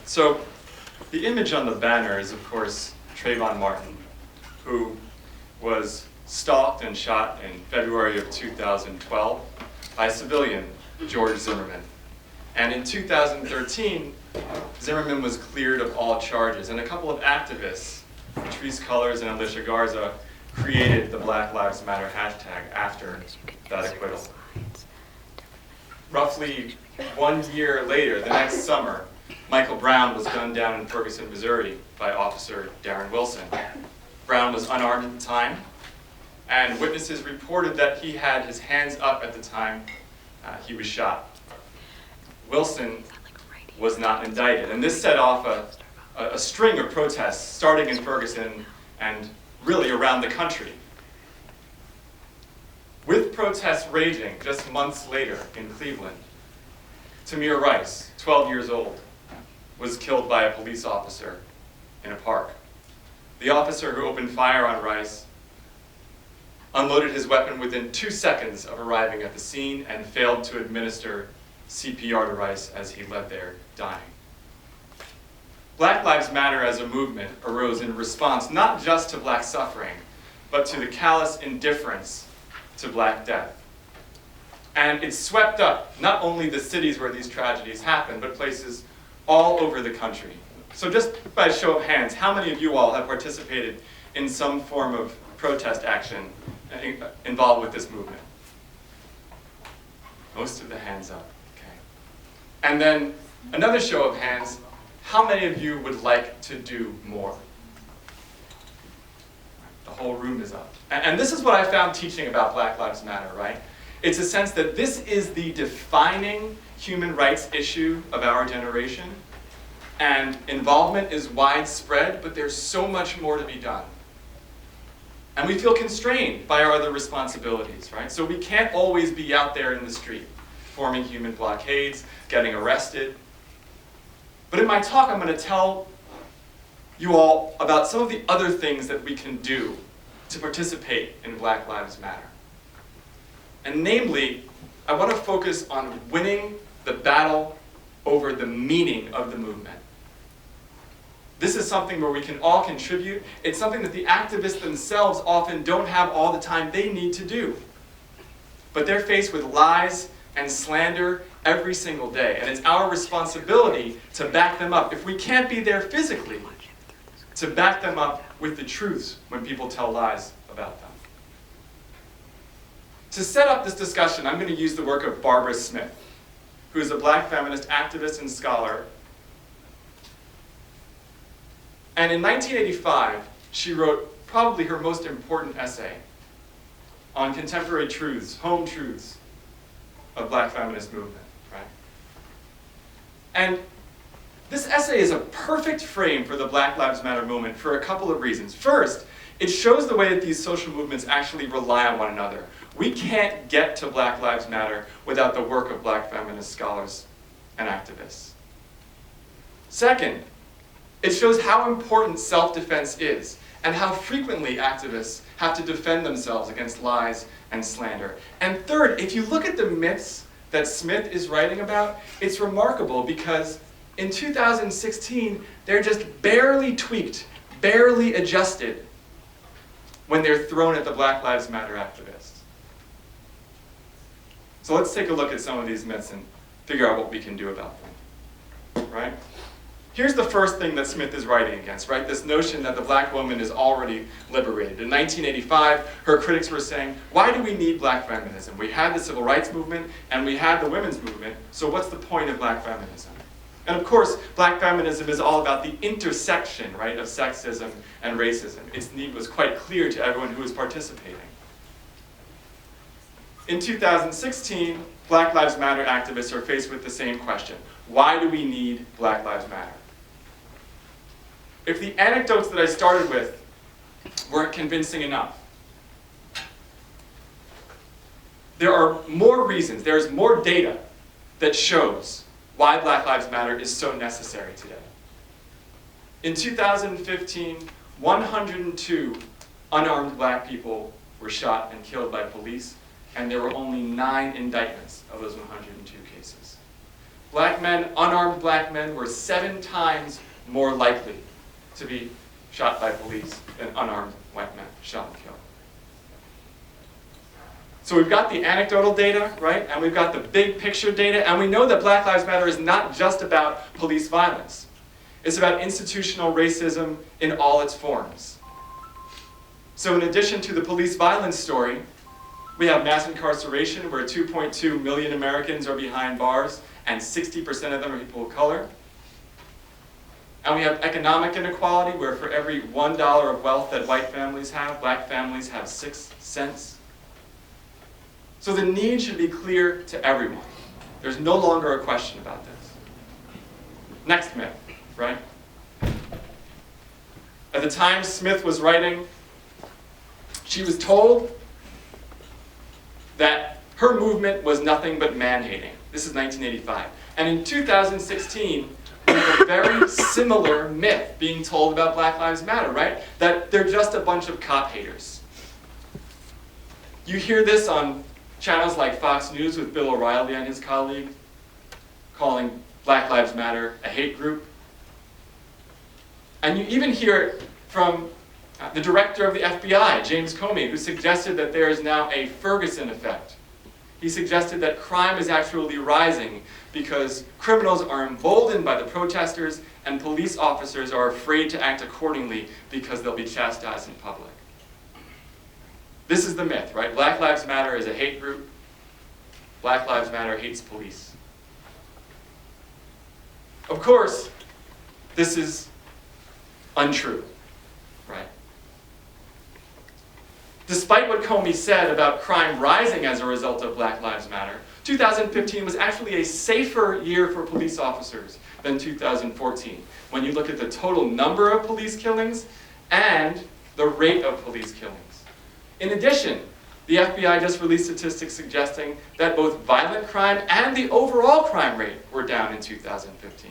So the image on the banner is, of course, Trayvon Martin, who was stalked and shot in February of 2012 by civilian George Zimmerman. And in 2013, Zimmerman was cleared of all charges, and a couple of activists, Patrice Cullors and Alicia Garza, created the Black Lives Matter hashtag after that acquittal. Roughly 1 year later, the next summer, Michael Brown was gunned down in Ferguson, Missouri by Officer Darren Wilson. Brown was unarmed at the time, and witnesses reported that he had his hands up at the time he was shot. Wilson was not indicted, and this set off a string of protests starting in Ferguson and really around the country. With protests raging just months later in Cleveland, Tamir Rice, 12 years old, was killed by a police officer in a park. The officer who opened fire on Rice unloaded his weapon within 2 seconds of arriving at the scene and failed to administer CPR to Rice as he lay there dying. Black Lives Matter as a movement arose in response not just to black suffering, but to the callous indifference to black death. And it swept up not only the cities where these tragedies happened, but places all over the country. So just by a show of hands, how many of you all have participated in some form of protest action involved with this movement? Most of the hands up, okay. And then another show of hands, how many of you would like to do more? The whole room is up. And this is what I found teaching about Black Lives Matter, right? It's a sense that this is the defining human rights issue of our generation, and involvement is widespread, but there's so much more to be done. And we feel constrained by our other responsibilities, right? So we can't always be out there in the street, forming human blockades, getting arrested. But in my talk, I'm going to tell you all about some of the other things that we can do to participate in Black Lives Matter. And namely, I want to focus on winning the battle over the meaning of the movement. This is something where we can all contribute. It's something that the activists themselves often don't have all the time they need to do. But they're faced with lies and slander every single day, and it's our responsibility to back them up. If we can't be there physically, to back them up with the truths when people tell lies about them. To set up this discussion, I'm going to use the work of Barbara Smith, who is a black feminist activist and scholar. And in 1985, she wrote probably her most important essay on contemporary truths, home truths of black feminist movement, right? And this essay is a perfect frame for the Black Lives Matter movement for a couple of reasons. First, it shows the way that these social movements actually rely on one another. We can't get to Black Lives Matter without the work of black feminist scholars and activists. Second, it shows how important self-defense is and how frequently activists have to defend themselves against lies and slander. And third, if you look at the myths that Smith is writing about, it's remarkable because in 2016, they're just barely tweaked, barely adjusted when they're thrown at the Black Lives Matter activists. So let's take a look at some of these myths and figure out what we can do about them, right? Here's the first thing that Smith is writing against, right? This notion that the black woman is already liberated. In 1985, her critics were saying, why do we need black feminism? We had the civil rights movement and we had the women's movement, so what's the point of black feminism? And of course, black feminism is all about the intersection, right, of sexism and racism. Its need was quite clear to everyone who was participating. In 2016, Black Lives Matter activists are faced with the same question. Why do we need Black Lives Matter? If the anecdotes that I started with weren't convincing enough, there are more reasons, there's more data that shows why Black Lives Matter is so necessary today. In 2015, 102 unarmed black people were shot and killed by police, and there were only 9 indictments of those 102 cases. unarmed black men were 7 times more likely to be shot by police than unarmed white men shot and killed. So we've got the anecdotal data, right? And we've got the big picture data, and we know that Black Lives Matter is not just about police violence. It's about institutional racism in all its forms. So in addition to the police violence story, we have mass incarceration, where 2.2 million Americans are behind bars, and 60% of them are people of color. And we have economic inequality, where for every $1 of wealth that white families have, black families have 6 cents. So the need should be clear to everyone. There's no longer a question about this. Next myth, right? At the time Smith was writing, she was told that her movement was nothing but man-hating. This is 1985. And in 2016, we have a very similar myth being told about Black Lives Matter, right? That they're just a bunch of cop haters. You hear this on channels like Fox News with Bill O'Reilly and his colleague, calling Black Lives Matter a hate group. And you even hear it from the director of the FBI, James Comey, who suggested that there is now a Ferguson effect. He suggested that crime is actually rising because criminals are emboldened by the protesters and police officers are afraid to act accordingly because they'll be chastised in public. This is the myth, right? Black Lives Matter is a hate group. Black Lives Matter hates police. Of course, this is untrue, right? Despite what Comey said about crime rising as a result of Black Lives Matter, 2015 was actually a safer year for police officers than 2014, when you look at the total number of police killings and the rate of police killings. In addition, the FBI just released statistics suggesting that both violent crime and the overall crime rate were down in 2015.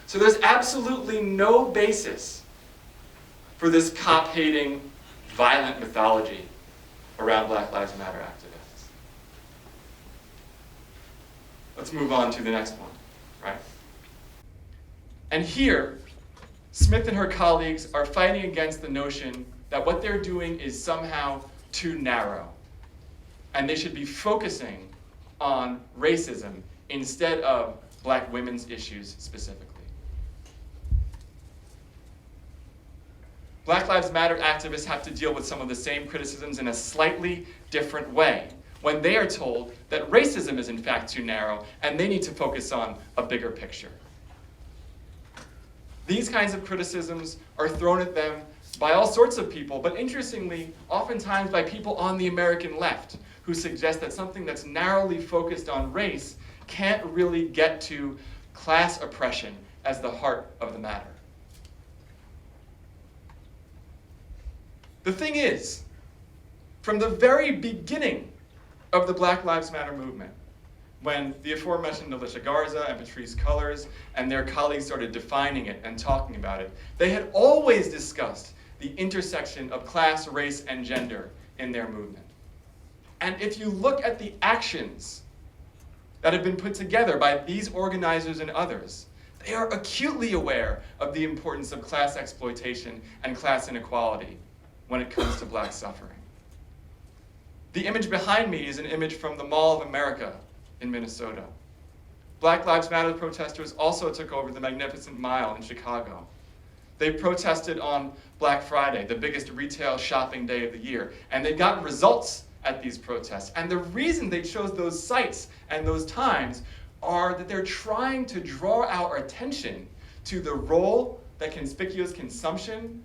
So there's absolutely no basis for this cop-hating, violent mythology around Black Lives Matter activists. Let's move on to the next one, right? And here, Smith and her colleagues are fighting against the notion that what they're doing is somehow too narrow, and they should be focusing on racism instead of black women's issues specifically. Black Lives Matter activists have to deal with some of the same criticisms in a slightly different way when they are told that racism is in fact too narrow and they need to focus on a bigger picture. These kinds of criticisms are thrown at them by all sorts of people, but interestingly, oftentimes by people on the American left who suggest that something that's narrowly focused on race can't really get to class oppression as the heart of the matter. The thing is, from the very beginning of the Black Lives Matter movement, when the aforementioned Alicia Garza and Patrisse Cullors and their colleagues started defining it and talking about it, they had always discussed the intersection of class, race, and gender in their movement. And if you look at the actions that have been put together by these organizers and others, they are acutely aware of the importance of class exploitation and class inequality when it comes to black suffering. The image behind me is an image from the Mall of America in Minnesota. Black Lives Matter protesters also took over the Magnificent Mile in Chicago. They protested on Black Friday, the biggest retail shopping day of the year, and they got results at these protests. And the reason they chose those sites and those times are that they're trying to draw our attention to the role that conspicuous consumption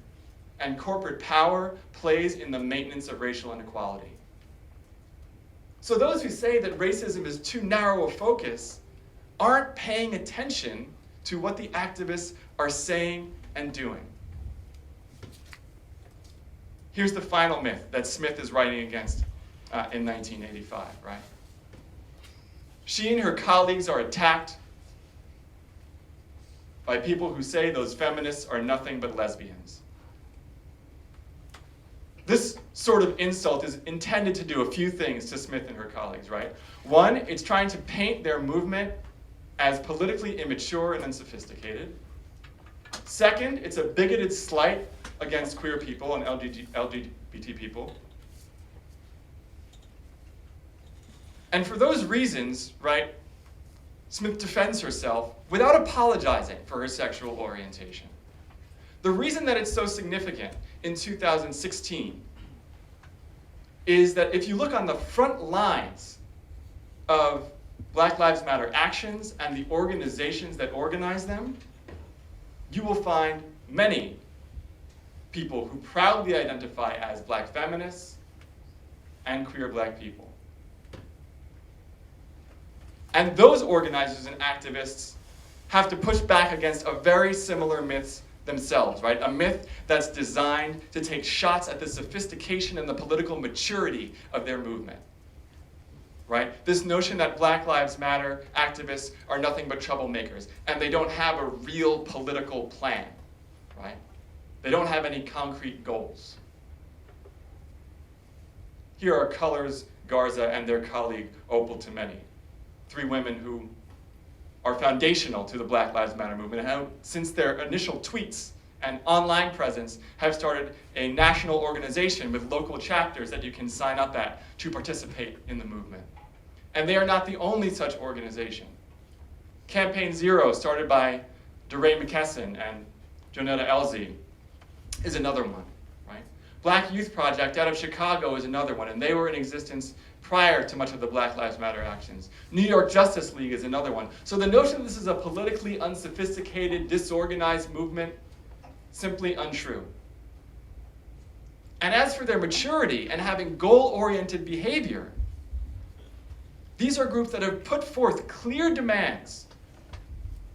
and corporate power plays in the maintenance of racial inequality. So those who say that racism is too narrow a focus aren't paying attention to what the activists are saying and doing. Here's the final myth that Smith is writing against in 1985, right? She and her colleagues are attacked by people who say those feminists are nothing but lesbians. This sort of insult is intended to do a few things to Smith and her colleagues, right? One, it's trying to paint their movement as politically immature and unsophisticated. Second, it's a bigoted slight against queer people and LGBT people. And for those reasons, right, Smith defends herself without apologizing for her sexual orientation. The reason that it's so significant in 2016 is that if you look on the front lines of Black Lives Matter actions and the organizations that organize them, you will find many people who proudly identify as Black feminists and queer Black people. And those organizers and activists have to push back against a very similar myth themselves, right? A myth that's designed to take shots at the sophistication and the political maturity of their movement, right? This notion that Black Lives Matter activists are nothing but troublemakers and they don't have a real political plan, right? They don't have any concrete goals. Here are Colors, Garza, and their colleague Opal Tometi, three women who are foundational to the Black Lives Matter movement, and how, since their initial tweets and online presence, have started a national organization with local chapters that you can sign up at to participate in the movement. And they are not the only such organization. Campaign Zero, started by DeRay McKesson and Jonetta Elzie, is another one, right? Black Youth Project out of Chicago is another one, and they were in existence prior to much of the Black Lives Matter actions. New York Justice League is another one. So the notion that this is a politically unsophisticated, disorganized movement, simply untrue. And as for their maturity and having goal-oriented behavior, these are groups that have put forth clear demands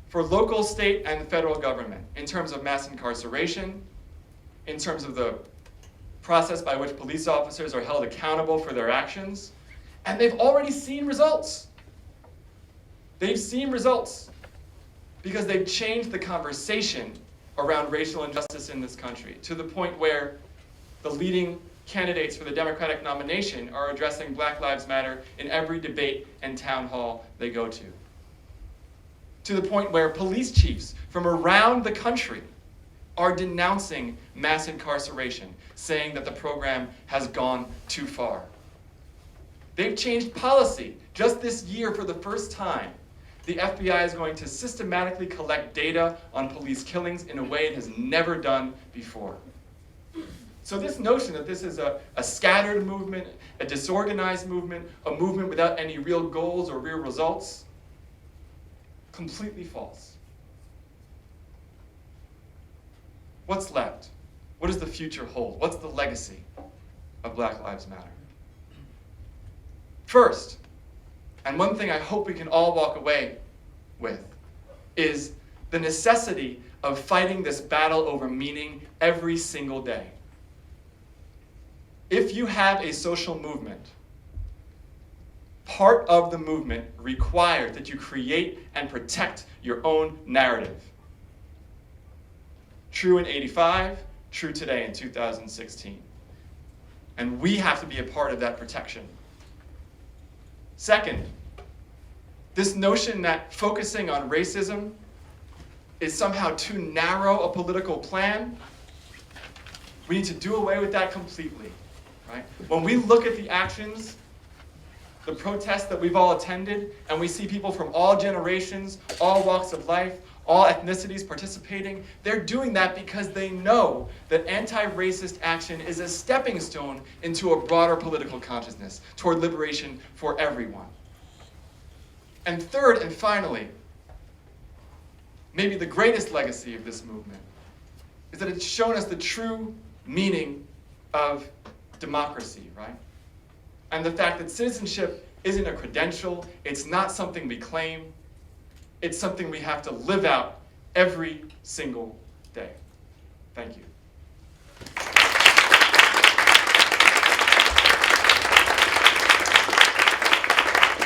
for local, state, and federal government in terms of mass incarceration, in terms of the process by which police officers are held accountable for their actions, and they've already seen results. They've seen results because they've changed the conversation around racial injustice in this country to the point where the leading candidates for the Democratic nomination are addressing Black Lives Matter in every debate and town hall they go to. To the point where police chiefs from around the country are denouncing mass incarceration, saying that the program has gone too far. They've changed policy. Just this year, for the first time, the FBI is going to systematically collect data on police killings in a way it has never done before. So this notion that this is a scattered movement, a disorganized movement, a movement without any real goals or real results, completely false. What's left? What does the future hold? What's the legacy of Black Lives Matter? First, and one thing I hope we can all walk away with, is the necessity of fighting this battle over meaning every single day. If you have a social movement, part of the movement requires that you create and protect your own narrative. True in '85, true today in 2016. And we have to be a part of that protection. Second, this notion that focusing on racism is somehow too narrow a political plan, we need to do away with that completely, right? When we look at the actions, the protests that we've all attended, and we see people from all generations, all walks of life, all ethnicities participating, they're doing that because they know that anti-racist action is a stepping stone into a broader political consciousness toward liberation for everyone. And third and finally, maybe the greatest legacy of this movement is that it's shown us the true meaning of democracy, right? And the fact that citizenship isn't a credential, it's not something we claim, it's something we have to live out every single day. Thank you.